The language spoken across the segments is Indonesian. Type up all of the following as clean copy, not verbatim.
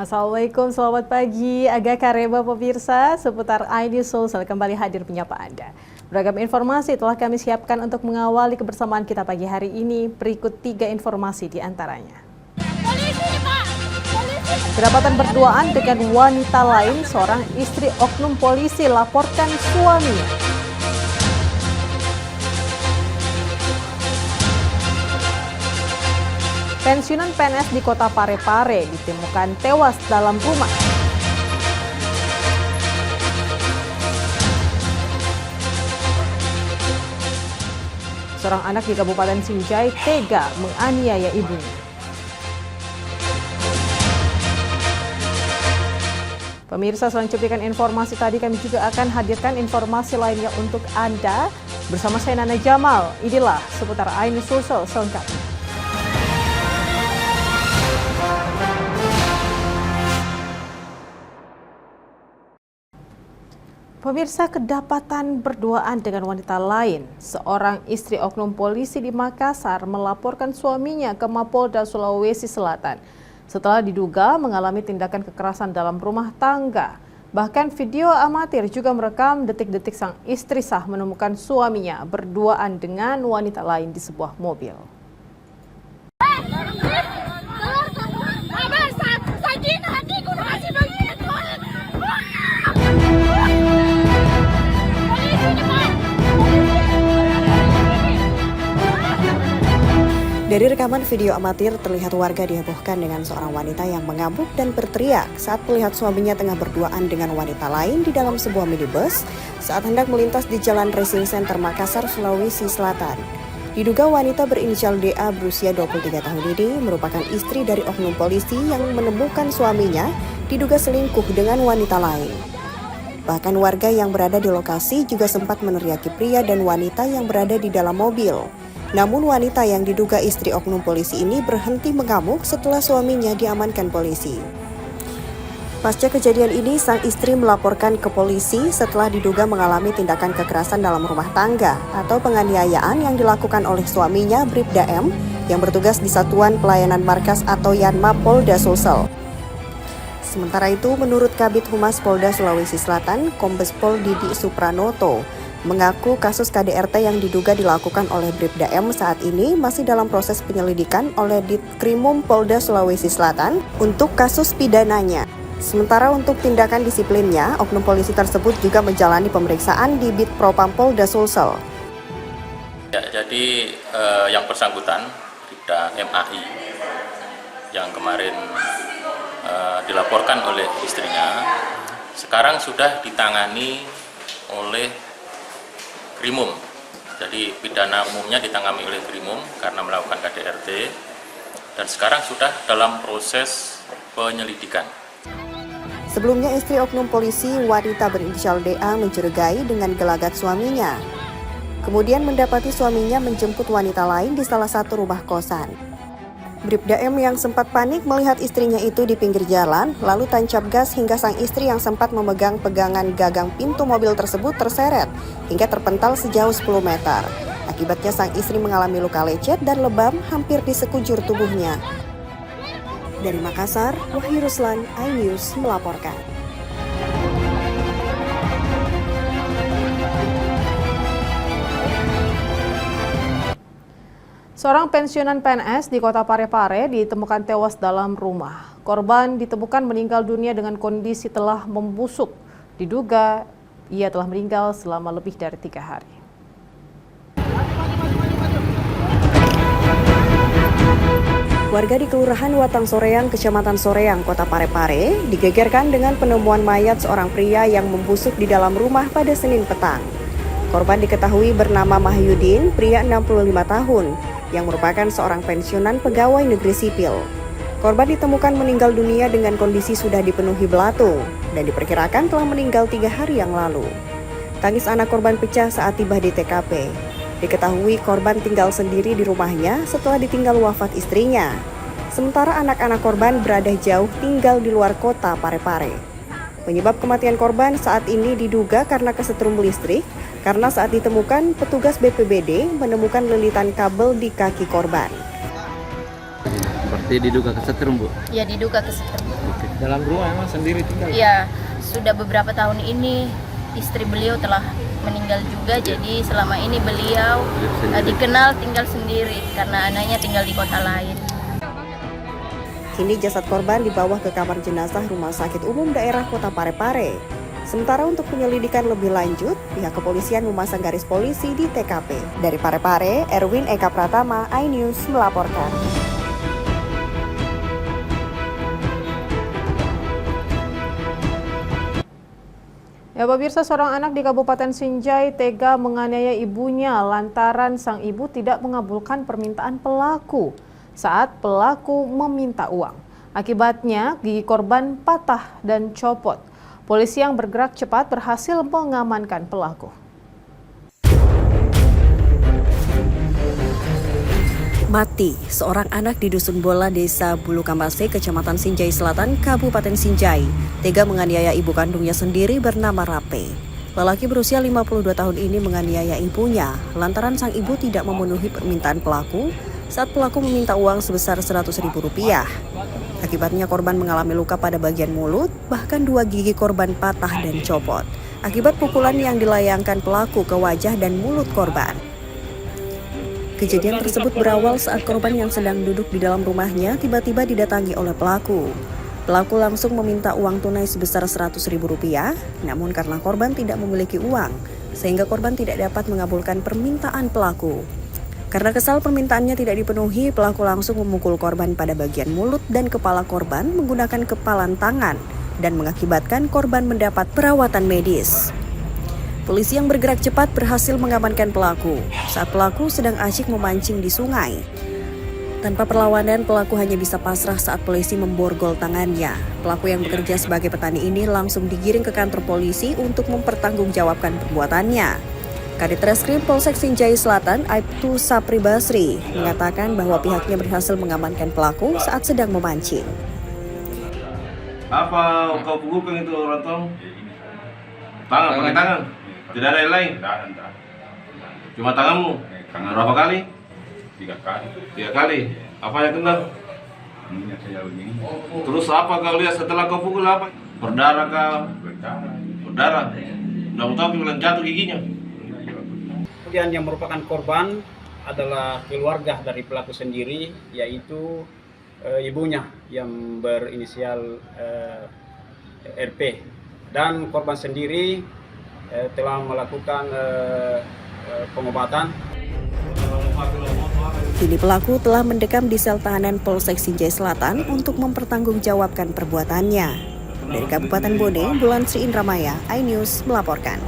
Assalamualaikum, selamat pagi. Aga Kareba pemirsa, seputar iNews Sulsel kembali hadir menyapa Anda. Beragam informasi telah kami siapkan untuk mengawali kebersamaan kita pagi hari ini. Berikut 3 informasi di antaranya. Kedapatan berduaan dengan wanita lain, seorang istri oknum polisi laporkan suaminya. Pensiunan PNS di kota Parepare ditemukan tewas dalam rumah. Seorang anak di Kabupaten Sinjai tega menganiaya ibunya. Pemirsa, selain cuplikan informasi tadi, kami juga akan hadirkan informasi lainnya untuk Anda. Bersama saya Nana Jamal, inilah seputar iNews Sulsel selengkapnya. Pemirsa, kedapatan berduaan dengan wanita lain. Seorang istri oknum polisi di Makassar melaporkan suaminya ke Mapolda Sulawesi Selatan setelah diduga mengalami tindakan kekerasan dalam rumah tangga. Bahkan video amatir juga merekam detik-detik sang istri sah menemukan suaminya berduaan dengan wanita lain di sebuah mobil. Dari rekaman video amatir terlihat warga dihebohkan dengan seorang wanita yang mengamuk dan berteriak saat melihat suaminya tengah berduaan dengan wanita lain di dalam sebuah minibus saat hendak melintas di Jalan Racing Center Makassar, Sulawesi Selatan. Diduga wanita berinisial DA berusia 23 tahun ini merupakan istri dari oknum polisi yang menemukan suaminya diduga selingkuh dengan wanita lain. Bahkan warga yang berada di lokasi juga sempat meneriaki pria dan wanita yang berada di dalam mobil. Namun wanita yang diduga istri oknum polisi ini berhenti mengamuk setelah suaminya diamankan polisi. Pasca kejadian ini, sang istri melaporkan ke polisi setelah diduga mengalami tindakan kekerasan dalam rumah tangga atau penganiayaan yang dilakukan oleh suaminya Bribda M yang bertugas di Satuan Pelayanan Markas atau Yanma Polda Sulsel. Sementara itu, menurut Kabid Humas Polda Sulawesi Selatan, Kombes Pol Didi Supranoto, mengaku kasus KDRT yang diduga dilakukan oleh Bribda M saat ini masih dalam proses penyelidikan oleh Ditkrimum Polda Sulawesi Selatan untuk kasus pidananya. Sementara untuk tindakan disiplinnya, oknum polisi tersebut juga menjalani pemeriksaan di Bitpropam Polda Sulsel. Ya, jadi yang bersangkutan Bribda MAI yang kemarin dilaporkan oleh istrinya sekarang sudah ditangani oleh Krimum. Jadi pidana umumnya ditangani oleh Krimum karena melakukan KDRT dan sekarang sudah dalam proses penyelidikan. Sebelumnya istri oknum polisi wanita berinisial DA mencurigai dengan gelagat suaminya. Kemudian mendapati suaminya menjemput wanita lain di salah satu rumah kosan. Bribda M yang sempat panik melihat istrinya itu di pinggir jalan, lalu tancap gas hingga sang istri yang sempat memegang pegangan gagang pintu mobil tersebut terseret hingga terpental sejauh 10 meter. Akibatnya sang istri mengalami luka lecet dan lebam hampir di sekujur tubuhnya. Dari Makassar, Wahyu Ruslan, iNews melaporkan. Seorang pensiunan PNS di kota Parepare ditemukan tewas dalam rumah. Korban ditemukan meninggal dunia dengan kondisi telah membusuk. Diduga ia telah meninggal selama lebih dari 3 hari. Warga di Kelurahan Watang Soreang, Kecamatan Soreang, Kota Parepare, digegerkan dengan penemuan mayat seorang pria yang membusuk di dalam rumah pada Senin petang. Korban diketahui bernama Mahyudin, pria 65 tahun, yang merupakan seorang pensiunan pegawai negeri sipil. Korban ditemukan meninggal dunia dengan kondisi sudah dipenuhi belatung dan diperkirakan telah meninggal 3 hari yang lalu. Tangis anak korban pecah saat tiba di TKP. Diketahui korban tinggal sendiri di rumahnya setelah ditinggal wafat istrinya. Sementara anak-anak korban berada jauh tinggal di luar kota Parepare. Penyebab kematian korban saat ini diduga karena kesetrum listrik, karena saat ditemukan petugas BPBD menemukan lilitan kabel di kaki korban. Berarti diduga kesetrum, Bu? Ya, diduga kesetrum. Oke. Dalam rumah emang sendiri tinggal? Iya, sudah beberapa tahun ini istri beliau telah meninggal juga, jadi selama ini beliau dikenal tinggal sendiri karena anaknya tinggal di kota lain. Kini jasad korban dibawa ke kamar jenazah Rumah Sakit Umum Daerah Kota Parepare. Sementara untuk penyelidikan lebih lanjut, pihak kepolisian memasang garis polisi di TKP. Dari Parepare, Erwin Eka Pratama, iNews melaporkan. Ya pemirsa, seorang anak di Kabupaten Sinjai tega menganiaya ibunya lantaran sang ibu tidak mengabulkan permintaan pelaku saat pelaku meminta uang. Akibatnya gigi korban patah dan copot. Polisi yang bergerak cepat berhasil mengamankan pelaku. Mati, seorang anak di Dusun Bola, Desa Bulu Kamase, Kecamatan Sinjai Selatan, Kabupaten Sinjai, tega menganiaya ibu kandungnya sendiri bernama Rape. Lelaki berusia 52 tahun ini menganiaya ibunya lantaran sang ibu tidak memenuhi permintaan pelaku saat pelaku meminta uang sebesar Rp100.000. Akibatnya korban mengalami luka pada bagian mulut, bahkan 2 gigi korban patah dan copot akibat pukulan yang dilayangkan pelaku ke wajah dan mulut korban. Kejadian tersebut berawal saat korban yang sedang duduk di dalam rumahnya tiba-tiba didatangi oleh pelaku. Pelaku langsung meminta uang tunai sebesar Rp100.000, namun karena korban tidak memiliki uang, sehingga korban tidak dapat mengabulkan permintaan pelaku. Karena kesal permintaannya tidak dipenuhi, pelaku langsung memukul korban pada bagian mulut dan kepala korban menggunakan kepalan tangan dan mengakibatkan korban mendapat perawatan medis. Polisi yang bergerak cepat berhasil mengamankan pelaku saat pelaku sedang asyik memancing di sungai. Tanpa perlawanan, pelaku hanya bisa pasrah saat polisi memborgol tangannya. Pelaku yang bekerja sebagai petani ini langsung digiring ke kantor polisi untuk mempertanggungjawabkan perbuatannya. Kadit Reskrim Polsek Sinjai Selatan, Aibtu Sapri Basri, mengatakan bahwa pihaknya berhasil mengamankan pelaku saat sedang memancing. Apa kau pukulkan itu rontong? Tangan, pakai tangan. Tidak ada yang lain? Cuma tanganmu? Berapa kali? 3 kali. 3 kali. Apa yang kena? Terus apa kau lihat setelah kau pukul apa? Berdarah kau? Berdarah. Udah tahu bilang jatuh giginya. Kemudian yang merupakan korban adalah keluarga dari pelaku sendiri, yaitu ibunya yang berinisial RP. Dan korban sendiri telah melakukan pengobatan. Kini pelaku telah mendekam di sel tahanan Polsek Sinjai Selatan untuk mempertanggungjawabkan perbuatannya. Dari Kabupaten Bone, Bulan Sri Indramaya, iNews melaporkan.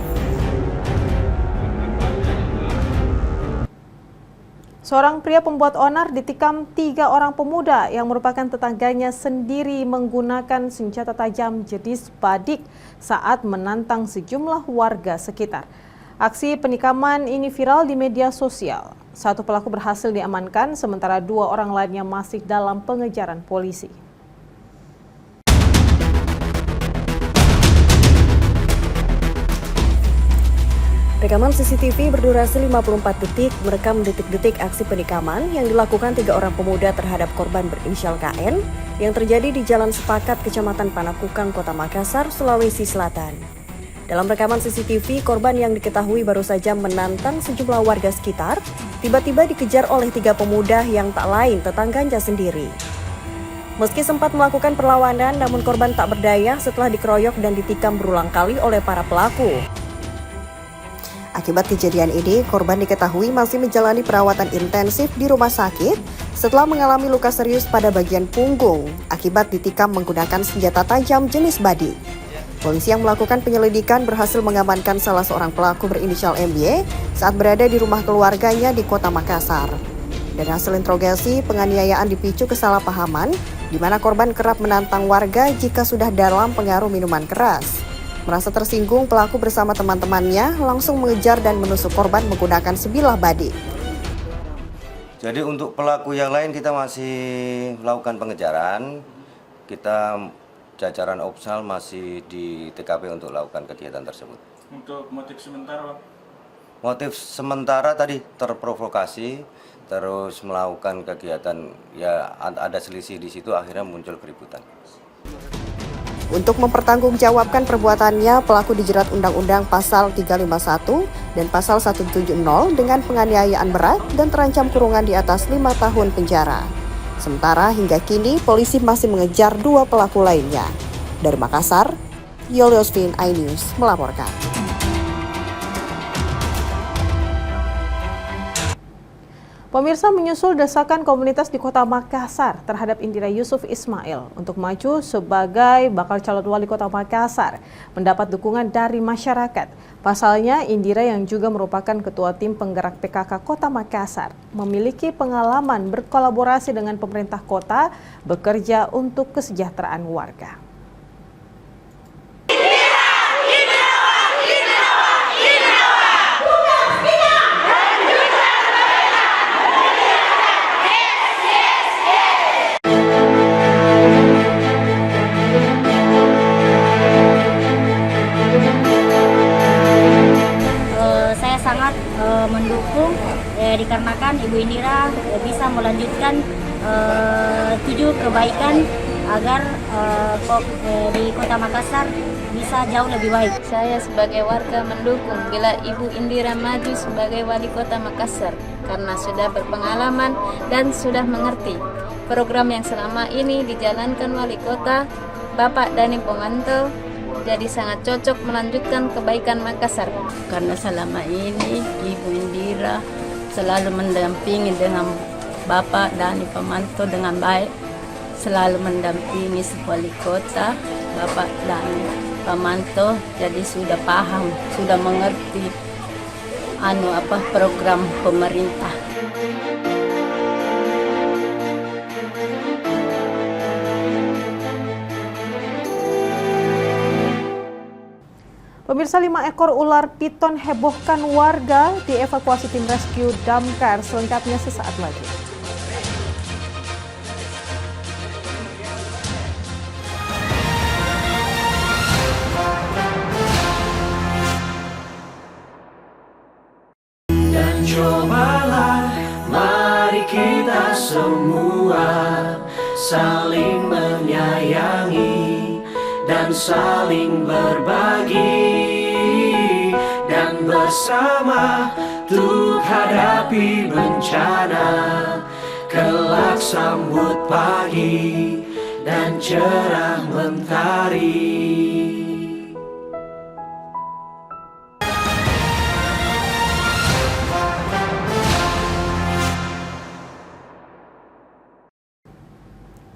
Seorang pria pembuat onar ditikam 3 orang pemuda yang merupakan tetangganya sendiri menggunakan senjata tajam jenis badik saat menantang sejumlah warga sekitar. Aksi penikaman ini viral di media sosial. 1 pelaku berhasil diamankan, sementara 2 orang lainnya masih dalam pengejaran polisi. Rekaman CCTV berdurasi 54 detik merekam detik-detik aksi penikaman yang dilakukan 3 orang pemuda terhadap korban berinisial KN yang terjadi di Jalan Sepakat, Kecamatan Panakukang, Kota Makassar, Sulawesi Selatan. Dalam rekaman CCTV, korban yang diketahui baru saja menantang sejumlah warga sekitar, tiba-tiba dikejar oleh 3 pemuda yang tak lain tetangganya sendiri. Meski sempat melakukan perlawanan, namun korban tak berdaya setelah dikeroyok dan ditikam berulang kali oleh para pelaku. Akibat kejadian ini, korban diketahui masih menjalani perawatan intensif di rumah sakit setelah mengalami luka serius pada bagian punggung akibat ditikam menggunakan senjata tajam jenis badik. Polisi yang melakukan penyelidikan berhasil mengamankan salah seorang pelaku berinisial MY saat berada di rumah keluarganya di Kota Makassar. Dari hasil interogasi, penganiayaan dipicu kesalahpahaman di mana korban kerap menantang warga jika sudah dalam pengaruh minuman keras. Merasa tersinggung, pelaku bersama teman-temannya langsung mengejar dan menusuk korban menggunakan sebilah badik. Jadi untuk pelaku yang lain kita masih melakukan pengejaran. Kita jajaran Opsal masih di TKP untuk melakukan kegiatan tersebut. Untuk motif sementara? Motif sementara tadi terprovokasi, terus melakukan kegiatan, ya ada selisih di situ, akhirnya muncul keributan. Untuk mempertanggungjawabkan perbuatannya, pelaku dijerat Undang-Undang Pasal 351 dan Pasal 170 dengan penganiayaan berat dan terancam kurungan di atas 5 tahun penjara. Sementara hingga kini polisi masih mengejar 2 pelaku lainnya. Dari Makassar, Yoliosvin iNews melaporkan. Pemirsa, menyusul desakan komunitas di Kota Makassar terhadap Indira Yusuf Ismail untuk maju sebagai bakal calon wali Kota Makassar mendapat dukungan dari masyarakat. Pasalnya, Indira yang juga merupakan ketua tim penggerak PKK Kota Makassar memiliki pengalaman berkolaborasi dengan pemerintah kota bekerja untuk kesejahteraan warga. Mendukung dikarenakan Ibu Indira bisa melanjutkan 7 kebaikan agar di Kota Makassar bisa jauh lebih baik. Saya sebagai warga mendukung bila Ibu Indira maju sebagai wali Kota Makassar karena sudah berpengalaman dan sudah mengerti program yang selama ini dijalankan wali kota Bapak Dhani Pomanto. Jadi sangat cocok melanjutkan kebaikan Makassar. Karena selama ini Ibu Indira selalu mendampingi dengan Bapak Dhani Pomanto dengan baik. Selalu mendampingi wali kota Bapak Dhani Pomanto. Jadi sudah paham, sudah mengerti program pemerintah. Pemirsa, 5 ekor ular piton hebohkan warga dievakuasi tim rescue damkar. Selengkapnya sesaat lagi. Dan cobalah mari kita semua saling menyayangi dan saling berbagi dan bersama untuk hadapi bencana, kelak sambut pagi dan cerah mentari.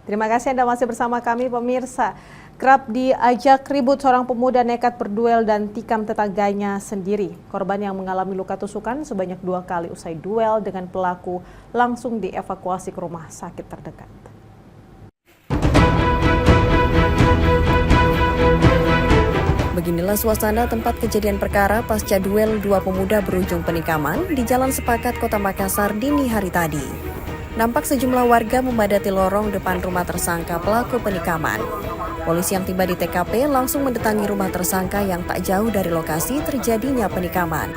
Terima kasih Anda masih bersama kami, pemirsa. Kerap diajak ribut, seorang pemuda nekat berduel dan tikam tetangganya sendiri. Korban yang mengalami luka tusukan sebanyak 2 kali usai duel dengan pelaku langsung dievakuasi ke rumah sakit terdekat. Beginilah suasana tempat kejadian perkara pasca duel 2 pemuda berujung penikaman di Jalan Sepakat Kota Makassar dini hari tadi. Nampak sejumlah warga memadati lorong depan rumah tersangka pelaku penikaman. Polisi yang tiba di TKP langsung mendatangi rumah tersangka yang tak jauh dari lokasi terjadinya penikaman.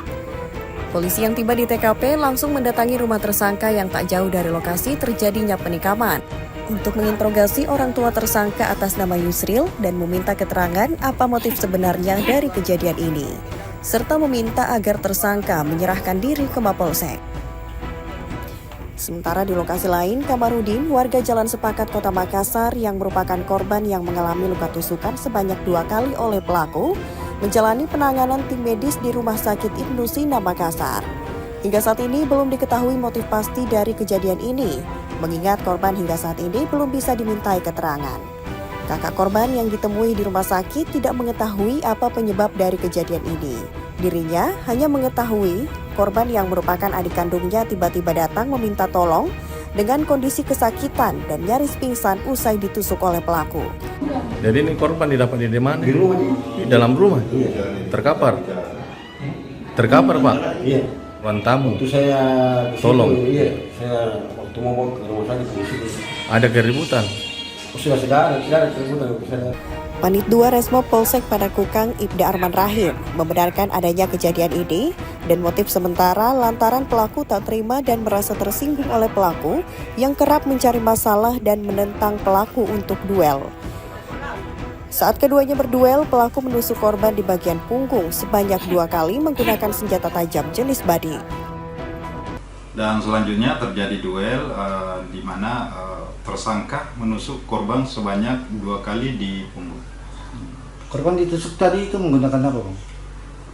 Polisi yang tiba di TKP langsung mendatangi rumah tersangka yang tak jauh dari lokasi terjadinya penikaman untuk menginterogasi orang tua tersangka atas nama Yusril dan meminta keterangan apa motif sebenarnya dari kejadian ini, serta meminta agar tersangka menyerahkan diri ke Mapolsek. Sementara di lokasi lain, Kamarudin, warga Jalan Sepakat Kota Makassar yang merupakan korban yang mengalami luka tusukan sebanyak 2 kali oleh pelaku, menjalani penanganan tim medis di Rumah Sakit Ibnu Sina Makassar. Hingga saat ini belum diketahui motif pasti dari kejadian ini, mengingat korban hingga saat ini belum bisa dimintai keterangan. Kakak korban yang ditemui di rumah sakit tidak mengetahui apa penyebab dari kejadian ini. Dirinya hanya mengetahui korban yang merupakan adik kandungnya tiba-tiba datang meminta tolong dengan kondisi kesakitan dan nyaris pingsan usai ditusuk oleh pelaku. Jadi ini korban didapat di mana? Di rumah. Di dalam rumah? Iya. Terkapar? Terkapar, Pak? Iya. Ruang tamu? Itu saya tolong? Iya, saya waktu mau ke rumah sakit di sini. Ada keributan? Sudah ada keributan. Panit 2 Resmo Polsek Panakukang Ibda Arman Rahim membenarkan adanya kejadian ini dan motif sementara lantaran pelaku tak terima dan merasa tersinggung oleh pelaku yang kerap mencari masalah dan menentang pelaku untuk duel. Saat keduanya berduel, pelaku menusuk korban di bagian punggung sebanyak 2 kali menggunakan senjata tajam jenis badi. Dan selanjutnya terjadi duel di mana tersangka menusuk korban sebanyak 2 kali di punggung. Korban ditusuk tadi itu menggunakan apa, Bang?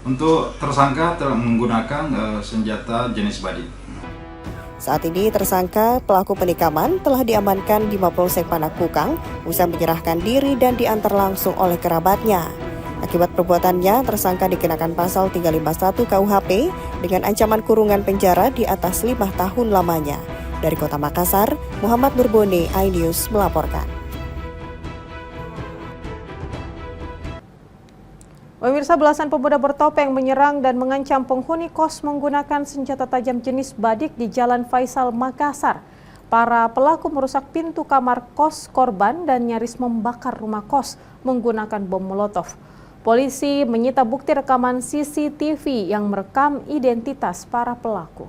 Untuk tersangka menggunakan senjata jenis badi. Saat ini tersangka pelaku penikaman telah diamankan di Mapolsek Panakukang usai menyerahkan diri dan diantar langsung oleh kerabatnya. Akibat perbuatannya, tersangka dikenakan pasal 351 KUHP dengan ancaman kurungan penjara di atas 5 tahun lamanya. Dari Kota Makassar, Muhammad Nurbone, iNews melaporkan. Pemirsa, belasan pemuda bertopeng menyerang dan mengancam penghuni kos menggunakan senjata tajam jenis badik di Jalan Faisal, Makassar. Para pelaku merusak pintu kamar kos korban dan nyaris membakar rumah kos menggunakan bom molotov. Polisi menyita bukti rekaman CCTV yang merekam identitas para pelaku.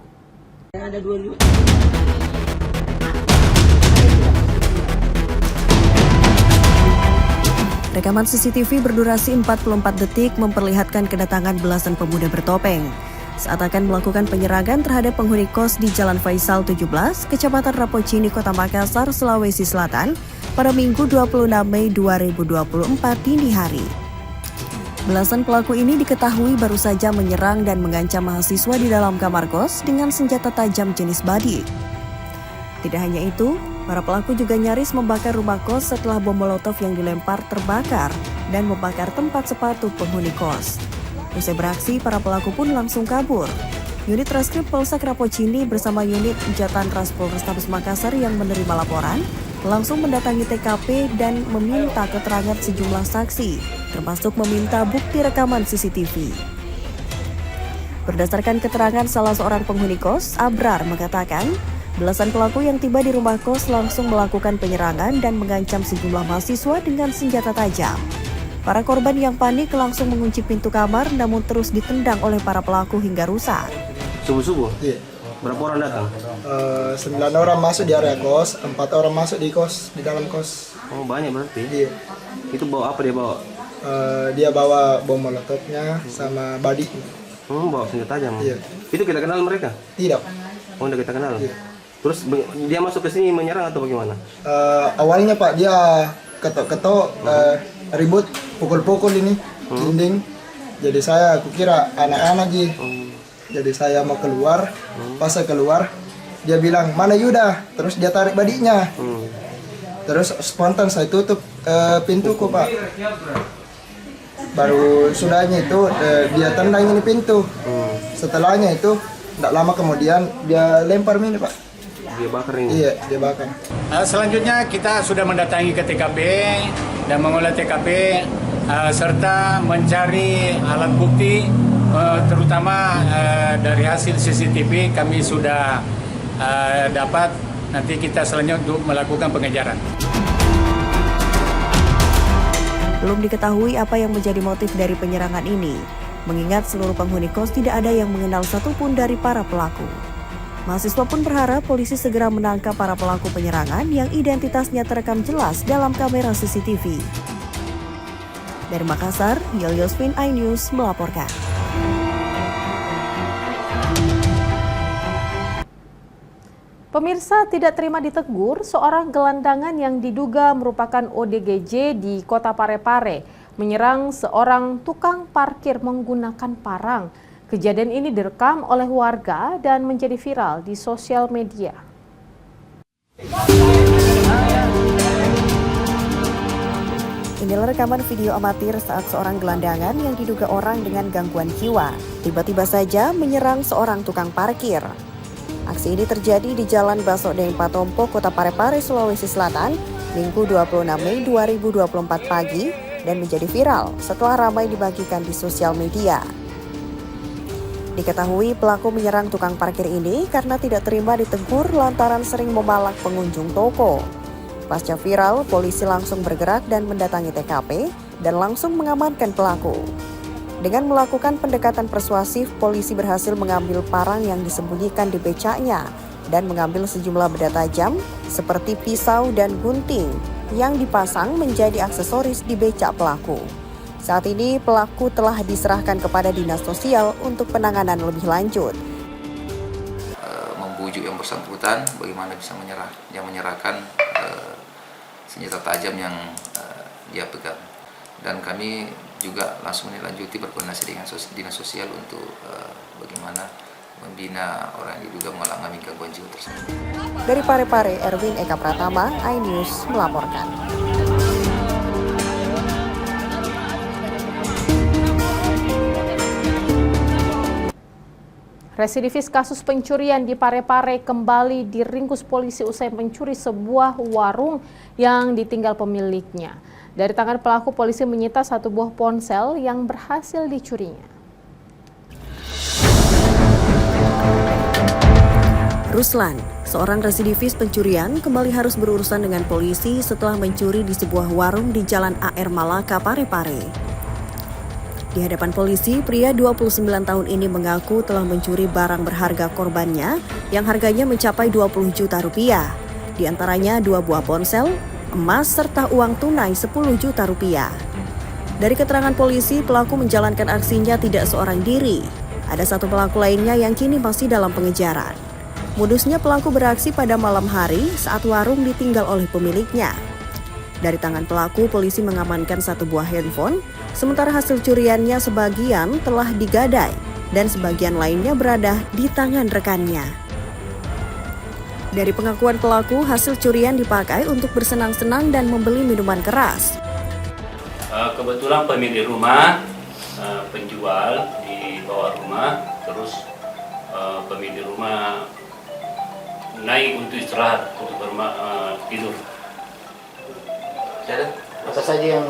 Rekaman CCTV berdurasi 44 detik memperlihatkan kedatangan belasan pemuda bertopeng saat akan melakukan penyerangan terhadap penghuni kos di Jalan Faisal 17, Kecamatan Rapocini, Kota Makassar, Sulawesi Selatan pada Minggu 26 Mei 2024 dini hari. Belasan pelaku ini diketahui baru saja menyerang dan mengancam mahasiswa di dalam kamar kos dengan senjata tajam jenis badi. Tidak hanya itu, para pelaku juga nyaris membakar rumah kos setelah bom molotov yang dilempar terbakar dan membakar tempat sepatu penghuni kos. Usai beraksi, para pelaku pun langsung kabur. Unit Reskrim Polsek Rapocini bersama unit Jatan Ras Polrestabes Makassar yang menerima laporan langsung mendatangi TKP dan meminta keterangan sejumlah saksi, termasuk meminta bukti rekaman CCTV. Berdasarkan keterangan salah seorang penghuni kos, Abrar mengatakan, belasan pelaku yang tiba di rumah kos langsung melakukan penyerangan dan mengancam sejumlah mahasiswa dengan senjata tajam. Para korban yang panik langsung mengunci pintu kamar namun terus ditendang oleh para pelaku hingga rusak. Subuh-subuh? Iya. Berapa orang datang? 9 orang masuk di area kos, 4 orang masuk di kos, di dalam kos. Oh, banyak berarti? Iya. Itu bawa apa dia bawa? Dia bawa bom molotovnya sama badi. Bawa senjata tajam? Iya. Itu kita kenal mereka? Tidak. Oh, udah kita kenal? Iya. Terus dia masuk ke sini menyerang atau bagaimana? Awalnya Pak, dia ketok-ketok, ribut, pukul-pukul ini, dinding. Jadi saya kukira anak-anak lagi. Jadi saya mau keluar, pas saya keluar, dia bilang, mana Yuda? Terus dia tarik badinya. Terus spontan saya tutup pintuku Pak. Baru sudahnya itu dia tendang ini pintu. Setelahnya itu, tidak lama kemudian dia lempar ini Pak. Dia bakar ini? Iya, dia bakar. Selanjutnya kita sudah mendatangi ke TKP dan mengolah TKP serta mencari alat bukti, terutama dari hasil CCTV kami sudah dapat. Nanti kita selanjutnya untuk melakukan pengejaran. Belum diketahui apa yang menjadi motif dari penyerangan ini, mengingat seluruh penghuni kos tidak ada yang mengenal satupun dari para pelaku. Mahasiswa pun berharap polisi segera menangkap para pelaku penyerangan yang identitasnya terekam jelas dalam kamera CCTV. Dari Makassar, Yosvin, iNews melaporkan. Pemirsa, tidak terima ditegur, seorang gelandangan yang diduga merupakan ODGJ di Kota Parepare menyerang seorang tukang parkir menggunakan parang. Kejadian ini direkam oleh warga dan menjadi viral di sosial media. Inilah rekaman video amatir saat seorang gelandangan yang diduga orang dengan gangguan jiwa tiba-tiba saja menyerang seorang tukang parkir. Aksi ini terjadi di Jalan Basodeng Patompo, Kota Parepare, Sulawesi Selatan, Minggu 26 Mei 2024 pagi dan menjadi viral setelah ramai dibagikan di sosial media. Diketahui pelaku menyerang tukang parkir ini karena tidak terima ditegur lantaran sering memalak pengunjung toko. Pasca viral, polisi langsung bergerak dan mendatangi TKP dan langsung mengamankan pelaku. Dengan melakukan pendekatan persuasif, polisi berhasil mengambil parang yang disembunyikan di becaknya dan mengambil sejumlah benda tajam seperti pisau dan gunting yang dipasang menjadi aksesoris di becak pelaku. Saat ini pelaku telah diserahkan kepada Dinas Sosial untuk penanganan lebih lanjut. Membujuk yang bersangkutan bagaimana bisa menyerahkan senjata tajam yang dia pegang. Dan kami juga langsung menindaklanjuti berkoordinasi dengan Dinas Sosial untuk bagaimana membina orang yang diduga mengalami gangguan jiwa tersebut. Dari Parepare, Erwin Eka Pratama, iNews melaporkan. Residivis kasus pencurian di Parepare kembali diringkus polisi usai mencuri sebuah warung yang ditinggal pemiliknya. Dari tangan pelaku, polisi menyita 1 buah ponsel yang berhasil dicurinya. Ruslan, seorang residivis pencurian, kembali harus berurusan dengan polisi setelah mencuri di sebuah warung di Jalan AR Malaka, Parepare. Di hadapan polisi, pria 29 tahun ini mengaku telah mencuri barang berharga korbannya yang harganya mencapai 20 juta rupiah. Di antaranya 2 buah ponsel, emas, serta uang tunai 10 juta rupiah. Dari keterangan polisi, pelaku menjalankan aksinya tidak seorang diri. Ada 1 pelaku lainnya yang kini masih dalam pengejaran. Modusnya pelaku beraksi pada malam hari saat warung ditinggal oleh pemiliknya. Dari tangan pelaku, polisi mengamankan 1 buah handphone, sementara hasil curiannya sebagian telah digadai dan sebagian lainnya berada di tangan rekannya. Dari pengakuan pelaku, hasil curian dipakai untuk bersenang-senang dan membeli minuman keras. Kebetulan pemilik rumah, penjual di bawah rumah, terus pemilik rumah naik untuk istirahat, untuk tidur. Apa saja yang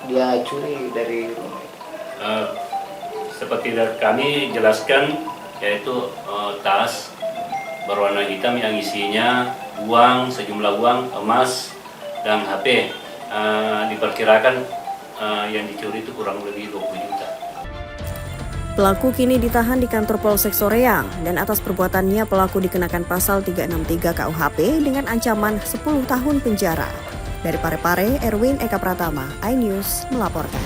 dia curi dari rumah? Seperti dari kami jelaskan, yaitu tas berwarna hitam yang isinya uang, sejumlah uang, emas, dan HP. Diperkirakan yang dicuri itu kurang lebih 20 juta. Pelaku kini ditahan di kantor Polsek Soreang dan atas perbuatannya pelaku dikenakan pasal 363 KUHP dengan ancaman 10 tahun penjara. Dari Parepare, Erwin Eka Pratama, iNews melaporkan.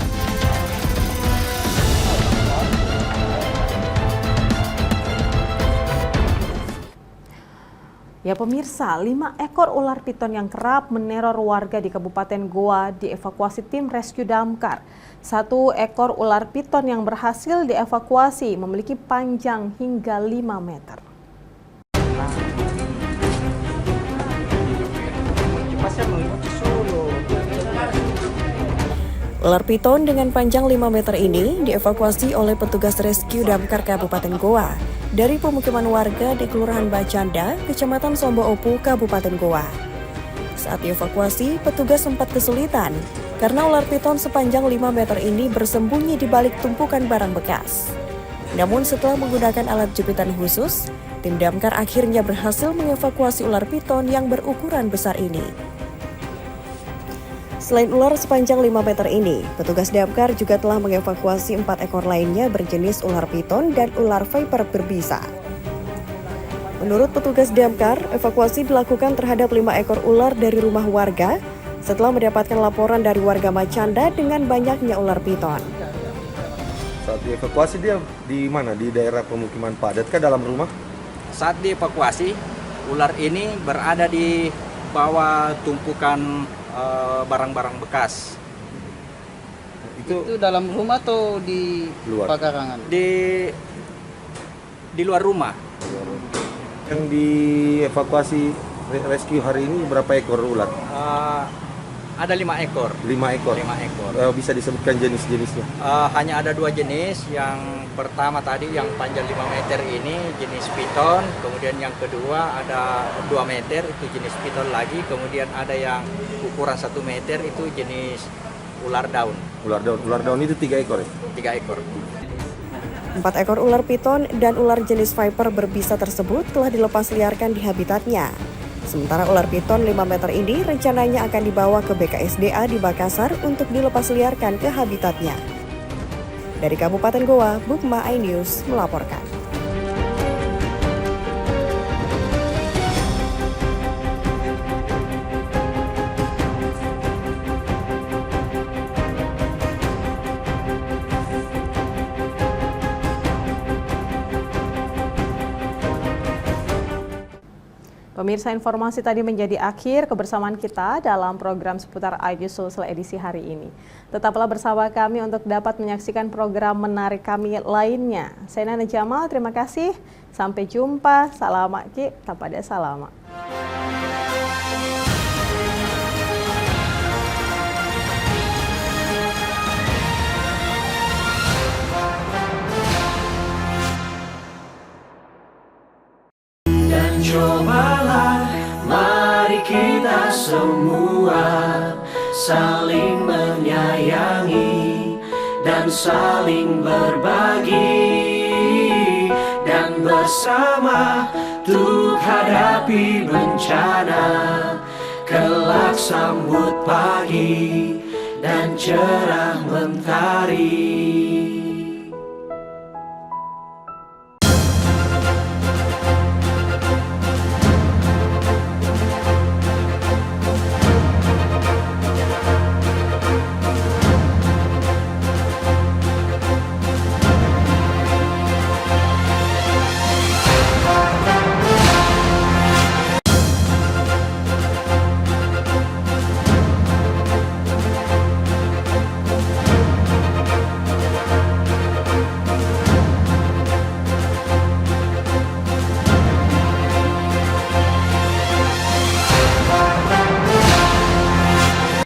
Ya pemirsa, 5 ekor ular piton yang kerap meneror warga di Kabupaten Goa dievakuasi tim rescue damkar. 1 ekor ular piton yang berhasil dievakuasi memiliki panjang hingga 5 meter. Ular piton dengan panjang 5 meter ini dievakuasi oleh petugas rescue damkar Kabupaten Goa dari pemukiman warga di Kelurahan Bacanda, Kecamatan Sombo Opu, Kabupaten Goa. Saat dievakuasi, petugas sempat kesulitan karena ular piton sepanjang 5 meter ini bersembunyi di balik tumpukan barang bekas. Namun setelah menggunakan alat jepitan khusus, tim damkar akhirnya berhasil mengevakuasi ular piton yang berukuran besar ini. Selain ular sepanjang 5 meter ini, petugas damkar juga telah mengevakuasi 4 ekor lainnya berjenis ular piton dan ular viper berbisa. Menurut petugas damkar, evakuasi dilakukan terhadap 5 ekor ular dari rumah warga setelah mendapatkan laporan dari warga Macanda dengan banyaknya ular piton. Saat dievakuasi dia di mana? Di daerah pemukiman padat kah dalam rumah? Saat dievakuasi, ular ini berada di bawah tumpukan barang-barang bekas. Itu dalam rumah atau di luar pekarangan? Di luar rumah. Yang dievakuasi rescue hari ini berapa ekor ular? Ada 5 ekor. 5 ekor. 5 ekor. Bisa disebutkan jenis-jenisnya? Hanya ada 2 jenis. Yang pertama tadi yang panjang 5 meter ini jenis piton. Kemudian yang kedua ada 2 meter itu jenis piton lagi. Kemudian ada yang ukuran 1 meter itu jenis ular daun. Ular daun itu 3 ekor ya? 3 ekor. 4 ekor ular piton dan ular jenis viper berbisa tersebut telah dilepas liarkan di habitatnya. Sementara ular piton 5 meter ini rencananya akan dibawa ke BKSDA di Makassar untuk dilepas liarkan ke habitatnya. Dari Kabupaten Goa, Bukma iNews melaporkan. Pemirsa, informasi tadi menjadi akhir kebersamaan kita dalam program seputar ID Sulsel edisi hari ini. Tetaplah bersama kami untuk dapat menyaksikan program menarik kami lainnya. Saya Nana Jamal, terima kasih. Sampai jumpa. Salam Ki, tapada salama. Cobalah, mari kita semua saling menyayangi dan saling berbagi, dan bersama untuk hadapi bencana, kelak sambut pagi dan cerah mentari.